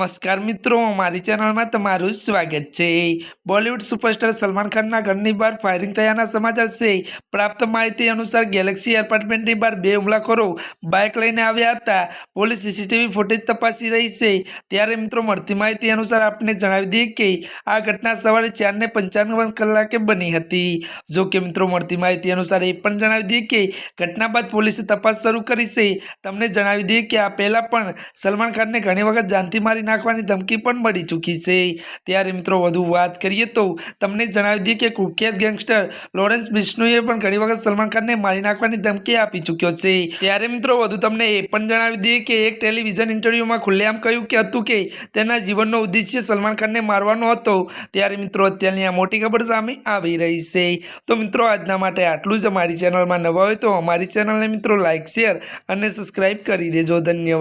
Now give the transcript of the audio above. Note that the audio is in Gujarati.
नमस्कार मित्रों, हमारी चैनल में तमाરું स्वागत है। बॉलीवुड सुपरस्टार सलमान खान घરની બહાર ફાયરિંગ થયાના સમાચાર છે। પ્રાપ્ત માહિતી અનુસાર ગેલેક્સી એપાર્ટમેન્ટની બહાર બે હુમલાખોરો બાઇક લઈને આવ્યા હતા। પોલીસ સીસીટીવી ફૂટેજ તપાસી રહી છે। ત્યારે મિત્રો મળતી માહિતી અનુસાર આપને જણાવી દઈએ કે આ ઘટના સવારે 4:55 કલાકે બની હતી। જો કે મિત્રો મળતી માહિતી અનુસાર એ પણ જણાવી દઈએ કે ઘટના બાદ પોલીસે તપાસ શરૂ કરી છે। તમને જણાવી દઈએ કે આ પહેલા પણ સલમાન ખાનને ઘણી વખત जानती मारी नाखवानी धमकी पण मળી चूकी है। त्यारे मित्रों વધુ વાત કરીએ તો તમને જણાવી દઈએ કે કુખ્યાત ગેંગસ્ટર લોરેન્સ બિશ્નોઈએ પણ ઘણી વખત સલમાન ખાનને મારી નાખવાની ધમકી આપી ચૂક્યો છે। ત્યારે મિત્રો વધુ તમને એ પણ જણાવી દઈએ કે એક ટેલિવિઝન ઇન્ટરવ્યુમાં ખુલ્લેઆમ કહ્યું કે હતું કે તેના જીવનનો ઉદ્દેશ્ય સલમાન ખાનને મારવાનો હતો। ત્યારે મિત્રો અત્યારની આ મોટી ખબર સામે આવી રહી છે। તો મિત્રો આજના માટે આટલું જ। અમારી ચેનલમાં નવા હોય તો અમારી ચેનલને મિત્રો લાઈક શેર અને સબસ્ક્રાઇબ કરી દેજો। ધન્યવાદ।